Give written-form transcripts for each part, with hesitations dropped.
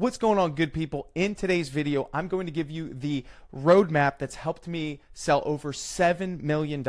What's going on, good people? In today's video, I'm going to give you the roadmap that's helped me sell over $7 million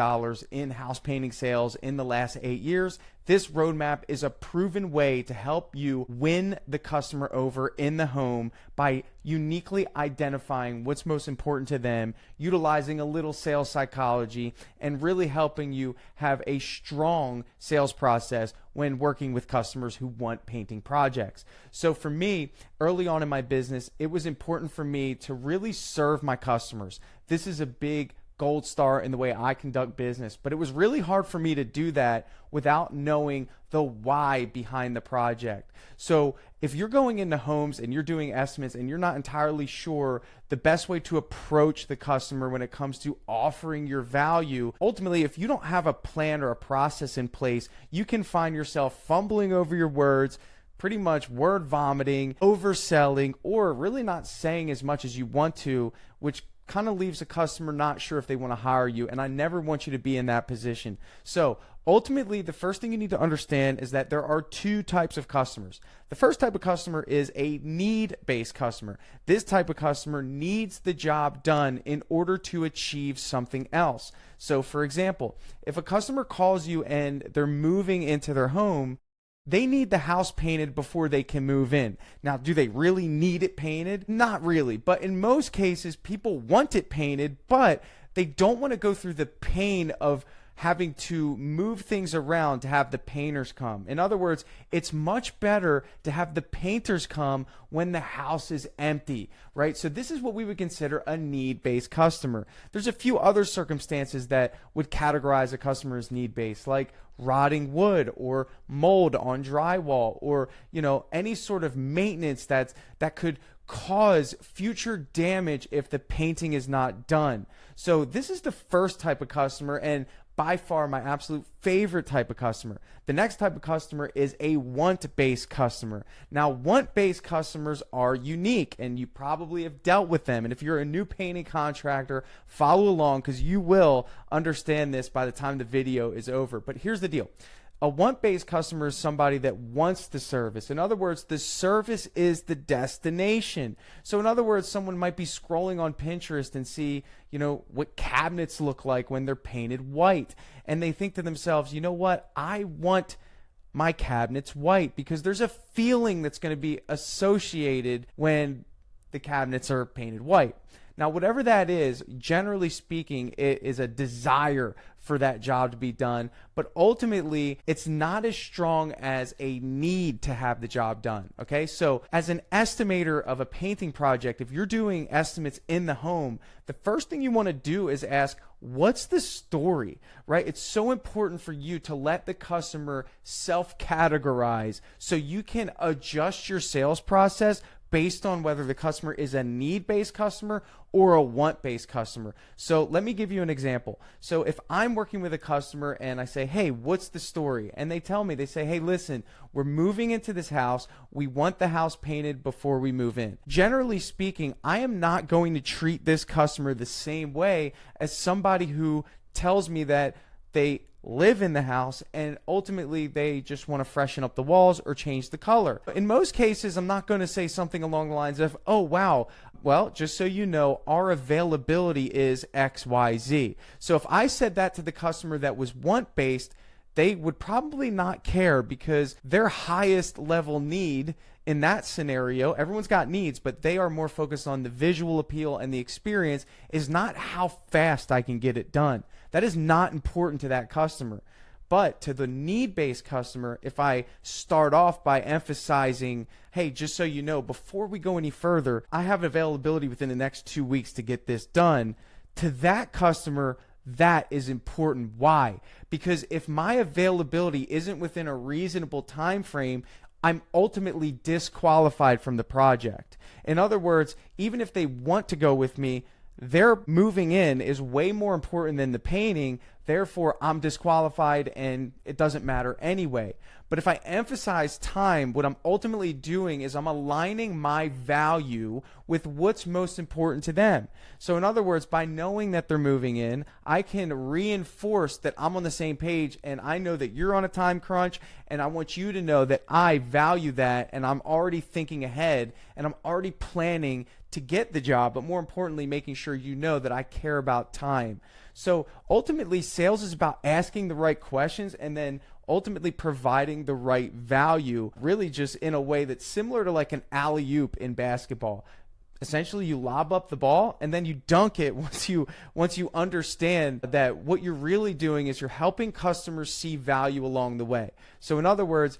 in house painting sales in the last 8 years. This roadmap is a proven way to help you win the customer over in the home by uniquely identifying what's most important to them, utilizing a little sales psychology, and really helping you have a strong sales process when working with customers who want painting projects. So for me, early on in my business, it was important for me to really serve my customers. This is a big gold star in the way I conduct business, but it was really hard for me to do that without knowing the why behind the project. So if you're going into homes and you're doing estimates and you're not entirely sure the best way to approach the customer when it comes to offering your value, ultimately, if you don't have a plan or a process in place, you can find yourself fumbling over your words, pretty much word vomiting, overselling, or really not saying as much as you want to, which kind of leaves a customer not sure if they want to hire you. And I never want you to be in that position. So ultimately, the first thing you need to understand is that there are two types of customers. The first type of customer is a need-based customer. This type of customer needs the job done in order to achieve something else. So for example, if a customer calls you and they're moving into their home, they need the house painted before they can move in. Now, do they really need it painted? Not really, but in most cases, people want it painted, but they don't want to go through the pain of having to move things around to have the painters come. In other words, it's much better to have the painters come when the house is empty, right? So this is what we would consider a need-based customer. There's a few other circumstances that would categorize a customer as need-based, like rotting wood or mold on drywall, or any sort of maintenance that could cause future damage if the painting is not done. So this is the first type of customer, and by far my absolute favorite type of customer. The next type of customer is a want-based customer. Now, want-based customers are unique, and you probably have dealt with them. And if you're a new painting contractor, follow along, because you will understand this by the time the video is over. But here's the deal. A want-based customer is somebody that wants the service. In other words, the service is the destination. So in other words, someone might be scrolling on Pinterest and see, what cabinets look like when they're painted white. And they think to themselves, you know what? I want my cabinets white because there's a feeling that's going to be associated when the cabinets are painted white. Now, whatever that is, generally speaking, it is a desire for that job to be done, but ultimately, it's not as strong as a need to have the job done, okay? So as an estimator of a painting project, if you're doing estimates in the home, the first thing you want to do is ask, what's the story, right? It's so important for you to let the customer self-categorize so you can adjust your sales process based on whether the customer is a need-based customer or a want-based customer. So let me give you an example. So if I'm working with a customer and I say, hey, what's the story? And they tell me, they say, hey, listen, we're moving into this house. We want the house painted before we move in. Generally speaking, I am not going to treat this customer the same way as somebody who tells me that they live in the house and ultimately they just want to freshen up the walls or change the color. In most cases, I'm not going to say something along the lines of, oh, wow, well, just so you know, our availability is XYZ. So if I said that to the customer that was want-based, they would probably not care because their highest level need in that scenario, everyone's got needs, but they are more focused on the visual appeal, and the experience is not how fast I can get it done. That is not important to that customer. But to the need-based customer, if I start off by emphasizing, hey, just so you know, before we go any further, I have availability within the next 2 weeks to get this done, to that customer, that is important. Why? Because if my availability isn't within a reasonable time frame, I'm ultimately disqualified from the project. In other words, even if they want to go with me, their moving in is way more important than the painting. Therefore, I'm disqualified and it doesn't matter anyway. But if I emphasize time, what I'm ultimately doing is I'm aligning my value with what's most important to them. So in other words, by knowing that they're moving in, I can reinforce that I'm on the same page, and I know that you're on a time crunch, and I want you to know that I value that, and I'm already thinking ahead, and I'm already planning to get the job, but more importantly, making sure you know that I care about time. So ultimately, sales is about asking the right questions and then ultimately providing the right value, really just in a way that's similar to like an alley-oop in basketball. Essentially, you lob up the ball and then you dunk it once you understand that what you're really doing is you're helping customers see value along the way. So in other words,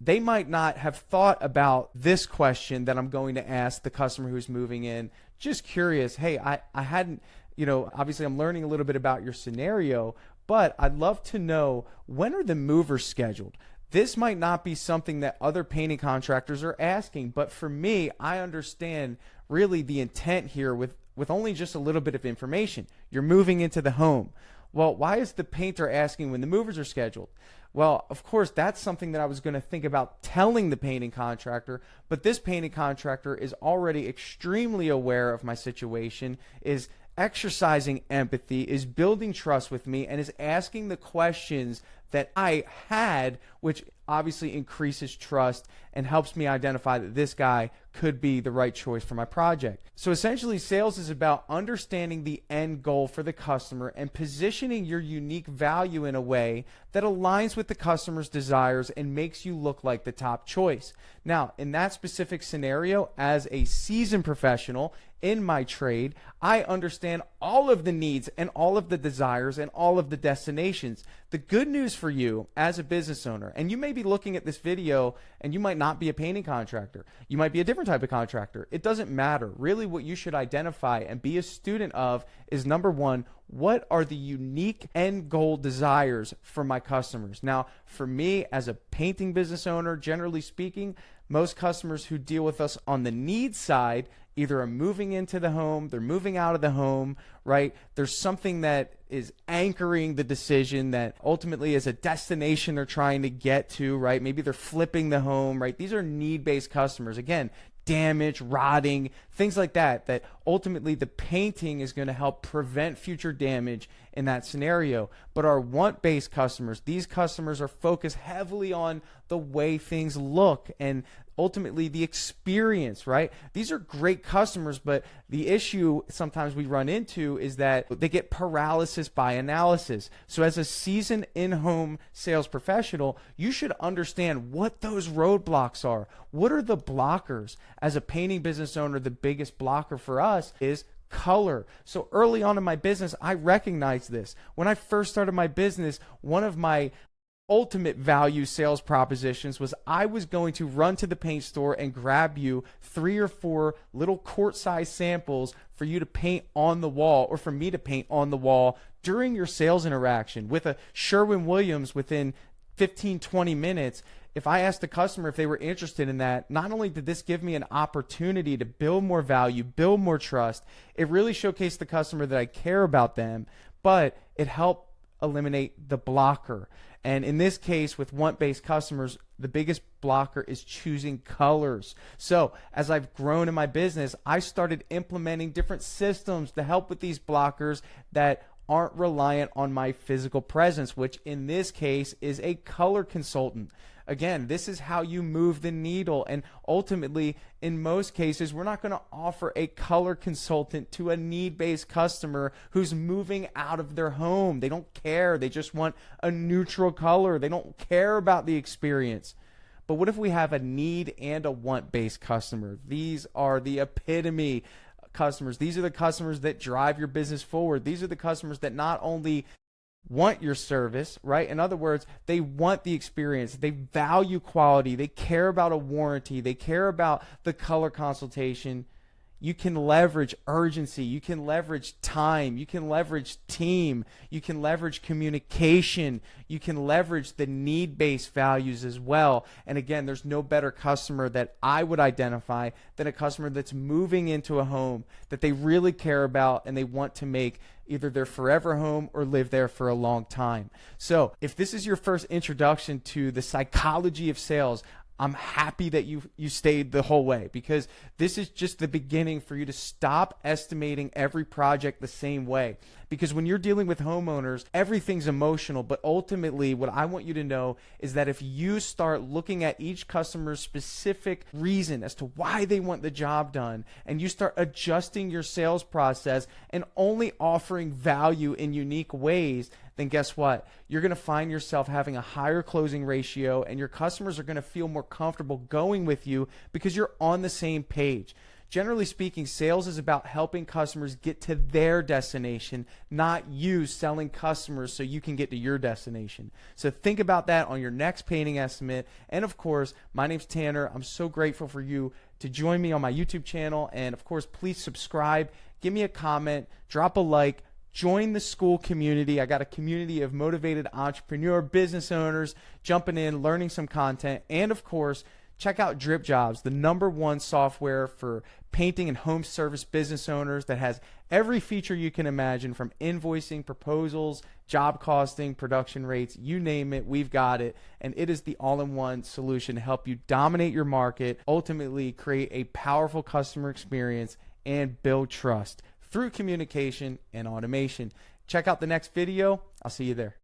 they might not have thought about this question that I'm going to ask the customer who's moving in. Just curious, hey, I hadn't, obviously I'm learning a little bit about your scenario, but I'd love to know, when are the movers scheduled? This might not be something that other painting contractors are asking, but for me, I understand really the intent here with only just a little bit of information. You're moving into the home. Well, why is the painter asking when the movers are scheduled? Well, of course, that's something that I was going to think about telling the painting contractor, but this painting contractor is already extremely aware of my situation, is exercising empathy, is building trust with me, and is asking the questions that I had, which obviously increases trust and helps me identify that this guy could be the right choice for my project. So essentially, sales is about understanding the end goal for the customer and positioning your unique value in a way that aligns with the customer's desires and makes you look like the top choice. Now, in that specific scenario, as a seasoned professional in my trade, I understand all of the needs and all of the desires and all of the destinations. The good news for you as a business owner, and you may be looking at this video and you might not be a painting contractor, you might be a different type of contractor. It doesn't matter. Really, what you should identify and be a student of is, number one, what are the unique end goal desires for my customers? Now, for me as a painting business owner, generally speaking, most customers who deal with us on the needs side either are moving into the home, they're moving out of the home, right? There's something that is anchoring the decision that ultimately is a destination they're trying to get to, right? Maybe they're flipping the home, right? These are need-based customers. Again, damage, rotting, things like that, that ultimately the painting is going to help prevent future damage in that scenario. But our want-based customers, these customers are focused heavily on the way things look and ultimately the experience, right? These are great customers, but the issue sometimes we run into is that they get paralysis by analysis. So as a seasoned in-home sales professional, you should understand what those roadblocks are. What are the blockers? As a painting business owner, the biggest blocker for us is color. So early on in my business, I recognized this. When I first started my business, one of my ultimate value sales propositions was I was going to run to the paint store and grab you 3 or 4 little quart-sized samples for you to paint on the wall, or for me to paint on the wall during your sales interaction. With a Sherwin-Williams, within 15-20 minutes, if I asked the customer if they were interested in that, not only did this give me an opportunity to build more value, build more trust, it really showcased the customer that I care about them, but it helped eliminate the blocker. And in this case, with want-based customers, the biggest blocker is choosing colors. So as I've grown in my business, I started implementing different systems to help with these blockers that aren't reliant on my physical presence, which in this case is a color consultant. Again, this is how you move the needle, and ultimately, in most cases, we're not going to offer a color consultant to a need-based customer who's moving out of their home. They don't care. They just want a neutral color. They don't care about the experience. But what if we have a need and a want-based customer? These are the epitome customers. These are the customers that drive your business forward. These are the customers that not only want your service, right? In other words, they want the experience. They value quality. They care about a warranty. They care about the color consultation. You can leverage urgency. You can leverage time. You can leverage team. You can leverage communication. You can leverage the need-based values as well. And again, there's no better customer that I would identify than a customer that's moving into a home that they really care about and they want to make either their forever home or live there for a long time. So if this is your first introduction to the psychology of sales, I'm happy that you stayed the whole way, because this is just the beginning for you to stop estimating every project the same way. Because when you're dealing with homeowners, everything's emotional, but ultimately what I want you to know is that if you start looking at each customer's specific reason as to why they want the job done, and you start adjusting your sales process and only offering value in unique ways, then guess what? You're going to find yourself having a higher closing ratio, and your customers are going to feel more comfortable going with you because you're on the same page. Generally speaking, sales is about helping customers get to their destination, not you selling customers so you can get to your destination. So think about that on your next painting estimate. And of course, my name's Tanner. I'm so grateful for you to join me on my YouTube channel. And of course, please subscribe, give me a comment, drop a like, join the school community. I got a community of motivated entrepreneur business owners jumping in, learning some content. And of course, check out DripJobs, the #1 software for painting and home service business owners that has every feature you can imagine, from invoicing, proposals, job costing, production rates, you name it, we've got it. And it is the all-in-one solution to help you dominate your market, ultimately create a powerful customer experience, and build trust through communication and automation. Check out the next video. I'll see you there.